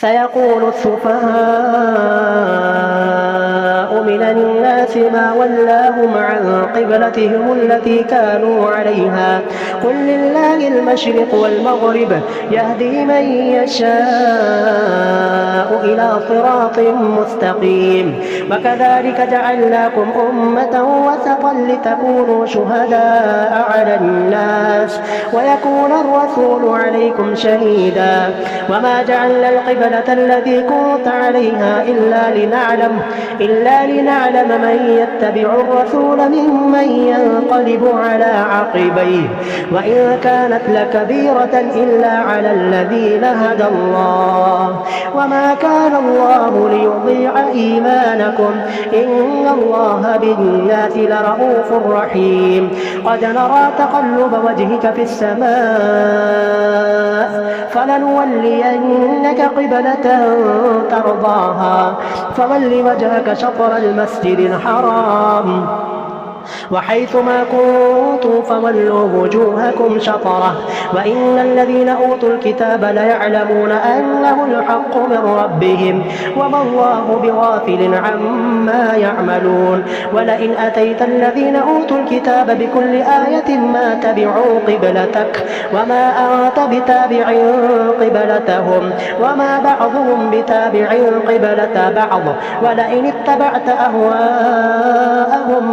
سيقول السفهاء من الناس ما ولاهم عن قبلتهم التي كانوا عليها قل لله المشرق والمغرب يهدي من يشاء إلى صراط مستقيم وكذلك جعلناكم أمة وسطا لتكونوا شهداء على الناس ويكون الرسول عليكم شهيدا وما جعلنا القبلة التي كنت عليها إلا لنعلم من يتبع الرسول ممن ينقلب على عقبيه وإن كانت لكبيرة إلا على الذين هدى الله وما كان الله ليضيع إيمانكم إن الله بالناس لرؤوف رحيم قد نرى تقلب وجهك في السماء فلنولينك قبلة ترضاها فول وجهك شطر المسجد الحرام وحيث ما كنتم فولوا وجوهكم شطره وإن الذين أوتوا الكتاب ليعلمون أنه الحق من ربهم وما الله بغافل عما يعملون ولئن أتيت الذين أوتوا الكتاب بكل آية ما تبعوا قبلتك وما أنت بتابع قبلتهم وما بعضهم بتابع قبلة بعض ولئن اتبعت أهواءهم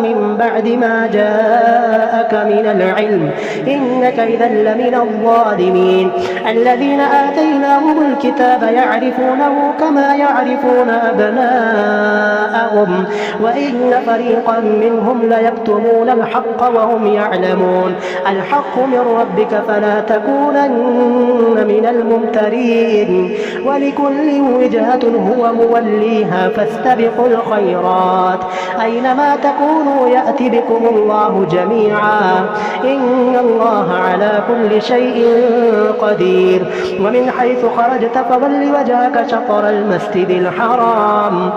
من بعد ما جاءك من العلم إنك إذا لمن الظالمين الذين آتيناهم الكتاب يعرفونه كما يعرفون أبناءهم وإن فريقا منهم ليكتمون الحق وهم يعلمون الحق من ربك فلا تكونن من الممترين ولكل وجهة هو موليها فاستبقوا الخيرات أينما تكونوا يأتي بكم الله جميعا إن الله على كل شيء قدير ومن حيث خرجت فول وجهك شطر المسجد الحرام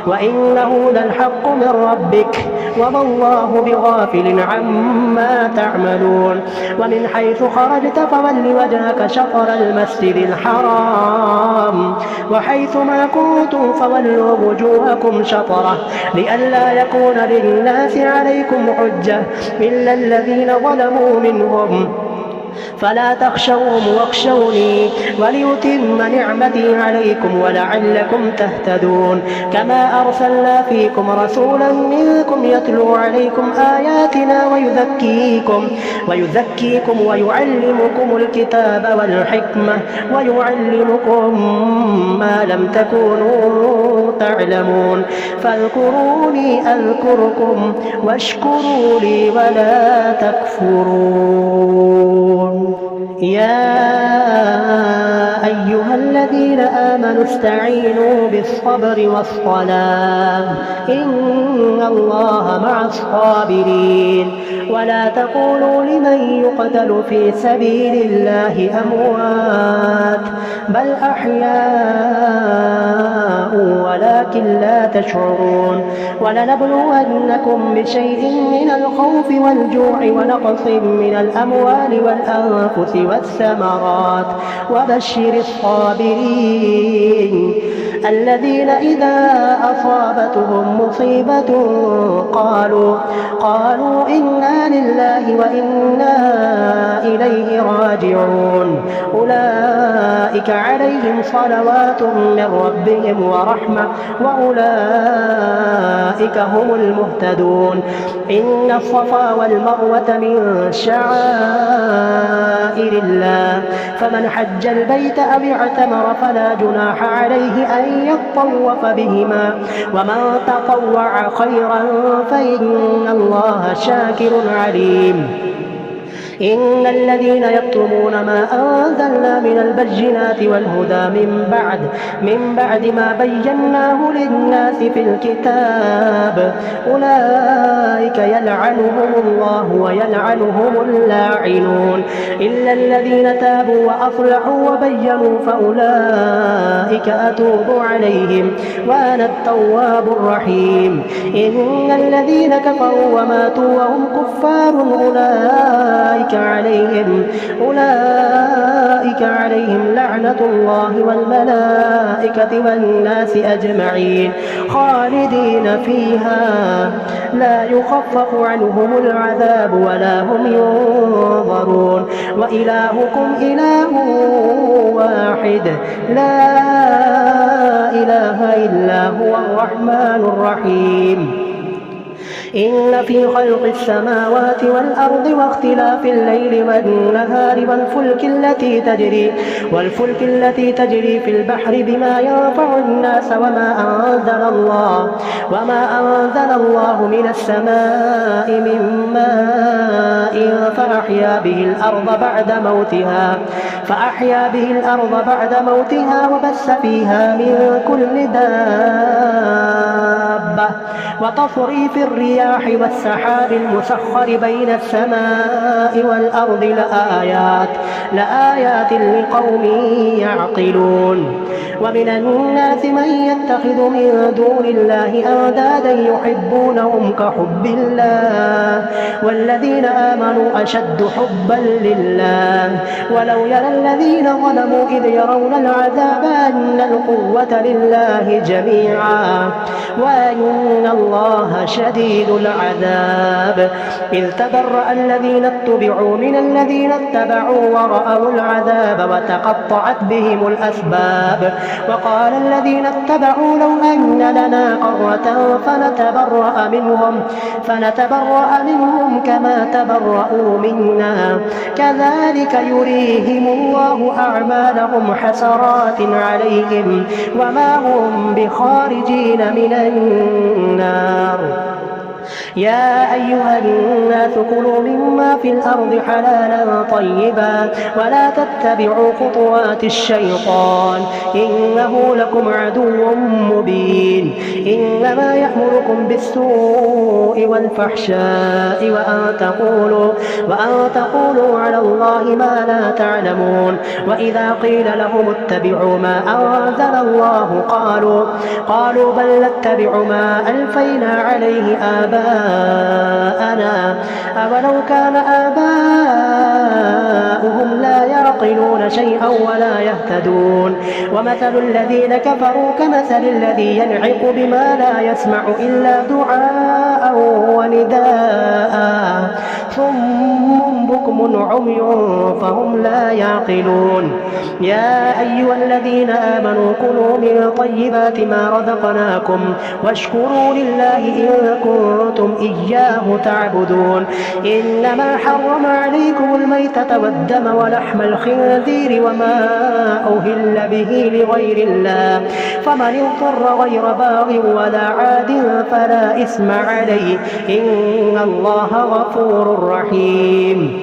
وإنه للحق من ربك وما الله بغافل عما تعملون ومن حيث خرجت فول وجهك شطر المسجد الحرام وحيث ما كنتم فولوا وجوهكم شطره لئلا يكون للناس عليكم حجة إلا الذين ظلموا منهم فلا تخشوهم واخشوني وليتم نعمتي عليكم ولعلكم تهتدون كما أرسلنا فيكم رسولا منكم يتلو عليكم آياتنا ويزكيكم ويعلمكم الكتاب والحكمة ويعلمكم ما لم تكونوا تعلمون فاذكروني أذكركم واشكروا لي ولا تكفرون يا أيها الذين آمنوا استعينوا بالصبر والصلاة إن الله مع الصابرين ولا تقولوا لمن يقتل في سبيل الله أموات بل أحياء ولكن لا تشعرون ولنبلونكم بشيء من الخوف والجوع ونقص من الأموال والأنفس والثمرات وبشر الصابرين الذين إذا أصابتهم مصيبة قالوا إنا لله وإنا إليه راجعون أولئك عليهم صلوات من ربهم ورحمة وأولئك هم المهتدون إن الصفا والمروة من شعائر الله فمن حج البيت أو اعتمر فلا جناح عليه أن يطوف بهما ومن تطوع خيرا فإن الله شاكر عليم إن الذين يكتمون ما أنزلنا من البينات والهدى من بعد ما بيناه للناس في الكتاب أولئك يلعنهم الله ويلعنهم اللاعنون إلا الذين تابوا وأصلحوا وبينوا فأولئك أتوب عليهم وأنا التواب الرحيم إن الذين كفروا وماتوا وهم كفار أولئك عليهم لعنة الله والملائكة والناس أجمعين خالدين فيها لا يخفف عنهم العذاب ولا هم ينظرون وإلهكم إله واحد لا إله إلا هو الرحمن الرحيم إن في خلق السماوات والأرض واختلاف الليل والنهار والفلك التي تجري في البحر بما ينفع الناس وما أنزل الله من السماء من ماء فأحيا به الأرض بعد موتها وبث فيها من كل دابة وتصريف الرياح والسحاب المسخر بين السماء والأرض لآيات لقوم يعقلون ومن الناس من يتخذ من دون الله أندادا يحبونهم كحب الله والذين آمنوا أشد حبا لله ولو يرى الذين ظلموا إذ يرون العذاب أن القوة لله جميعا وأن الله شديد العذاب إذ تبرأ الذين اتبعوا من الذين اتبعوا ورأوا العذاب وتقطعت بهم الأسباب وقال الذين اتبعوا لو أن لنا قرة فنتبرأ منهم كما تبرأوا منا كذلك يريهم الله أعمالهم حسرات عليهم وما هم بخارجين من النار يا أيها الناس كلوا مما في الأرض حلالا طيبا ولا تتبعوا خطوات الشيطان إنه لكم عدو مبين إنما يأمركم بالسوء والفحشاء وأن تقولوا على الله ما لا تعلمون وإذا قيل لهم اتبعوا ما أنزل الله قالوا بل نتبع ما ألفينا عليه آباءنا أولو كان آباؤهم لا يعقلون شيئا ولا يهتدون ومثل الذين كفروا كمثل الذي ينعق بما لا يسمع إلا دعاء ونداء ثم بكم عمي فهم لا يعقلون يا أيها الذين آمنوا كلوا من طيبات ما رزقناكم واشكروا لله إن كنتم إياه تعبدون إنما حرم عليكم الميتة والدم ولحم الخنزير وما أهل به لغير الله فمن اضطر غير باغ ولا عاد فلا إثم عليه إن الله غفور رحيم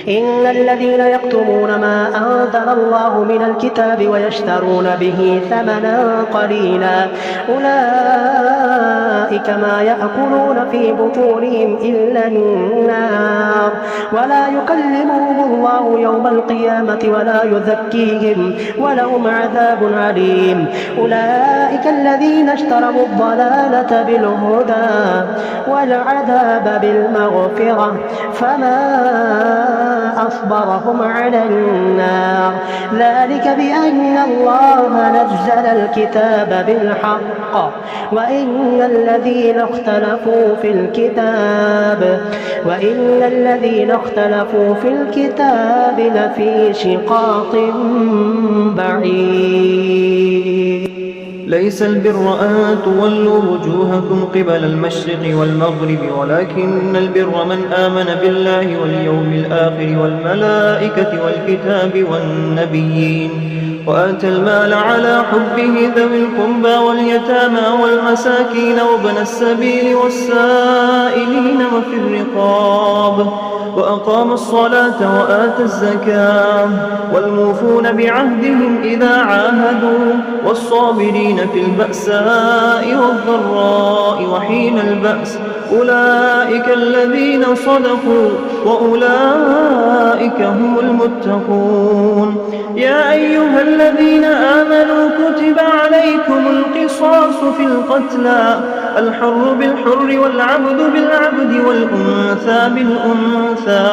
إن الذين يكتمون ما أنزل الله من الكتاب ويشترون به ثمنا قليلا أولئك ما يأكلون في بطونهم إلا النار ولا يكلمهم الله يوم القيامة ولا يزكيهم ولهم عذاب عليم أولئك الذين اشتروا الضلالة بالهدى والعذاب بالمغفرة فما أصبرهم على النار ذلك بأن الله نزل الكتاب بالحق وإن الذين اختلفوا في الكتاب لفي شقاق بعيد ليس البر أن تولوا وجوهكم قبل المشرق والمغرب ولكن البر من آمن بالله واليوم الآخر والملائكة والكتاب والنبيين وآتى المال على حبه ذوي القربى واليتامى والمساكين وابن السبيل والسائلين وفي الرقاب وأقام الصلاة وآتى الزكاة والموفون بعهدهم إذا عاهدوا والصابرين في البأساء والضراء وحين البأس أولئك الذين صدقوا وأولئك هم المتقون يا أيها الذين آمنوا كتب عليكم القصاص في القتلى الحر بالحر والعبد بالعبد والأنثى بالأنثى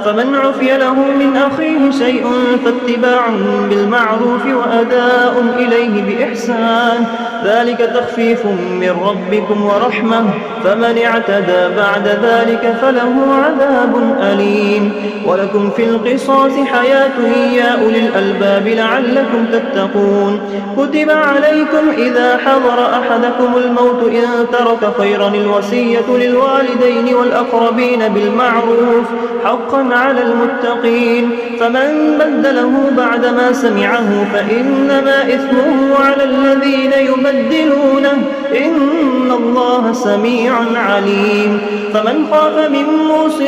فمن عفي له من أخيه شيء فاتباع بالمعروف وأداء إليه بإحسان ذلك تخفيف من ربكم ورحمة فمن اعتدى بعد ذلك فله عذاب أليم ولكم في القصاص حياة يا أولي الألباب لعلكم تتقون كتب عليكم إذا حضر أحدكم الموت إن ترك خيرا الوصية للوالدين والأقربين بالمعروف حقا على المتقين فمن بدله بعدما سمعه فإنما إثمه على الذين يبدلونه إن الله سميع عليم فمن خاف من موص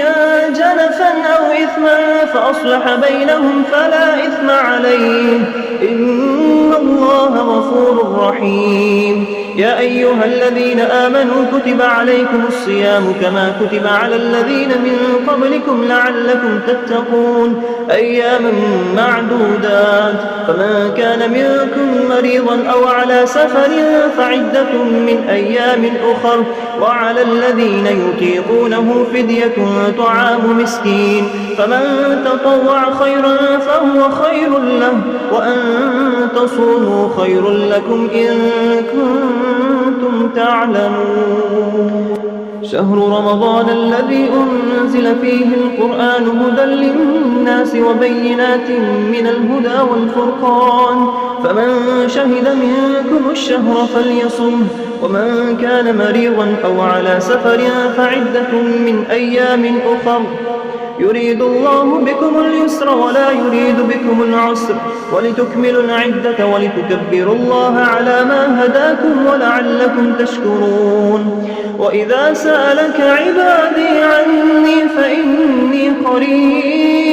جنفا أو إثما فأصلح بينهم فلا إثم عليه إن الله غفور رحيم يا أيها الذين آمنوا كتب عليكم الصيام كما كتب على الذين من قبلكم لعلكم تتقون أياما معدودات فمن كان منكم مريضا أو على سفر فعدة من أيام أخر وعلى الذين يطيقونه فدية طعام مسكين فمن تطوع خيرا فهو خير له وأن تصوموا خير لكم إن كنتم تعلمون شهر رمضان الذي أنزل فيه القرآن هدى للناس وبينات من الهدى والفرقان فمن شهد منكم الشهر فليصم ومن كان مريضا أو على سفر فعدة من أيام أخر يريد الله بكم اليسر ولا يريد بكم العسر ولتكملوا العدة ولتكبروا الله على ما هداكم ولعلكم تشكرون وإذا سألك عبادي عني فإني قريب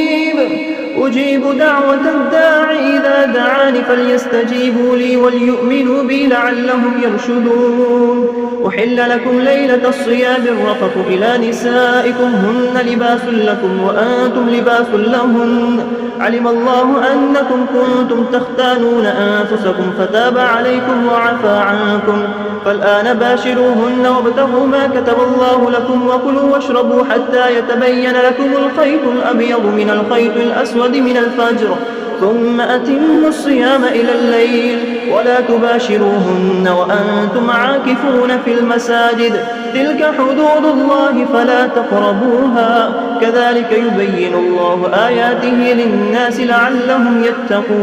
أجيب دعوة الداع إذا دعاني فليستجيبوا لي وليؤمنوا بي لعلهم يرشدون أحل لكم ليلة الصيام الرفث إلى نسائكم هن لباس لكم وأنتم لباس لهن علم الله أنكم كنتم تختانون أنفسكم فتاب عليكم وعفى عنكم فالآن باشروهن وابتغوا ما كتب الله لكم وكلوا واشربوا حتى يتبين لكم الخيط الأبيض من الخيط الأسود من الفجر ثم أتموا الصيام إلى الليل ولا تباشروهن وأنتم عاكفون في المساجد تلك حدود الله فلا تقربوها كذلك يبين الله آياته للناس لعلهم يتقون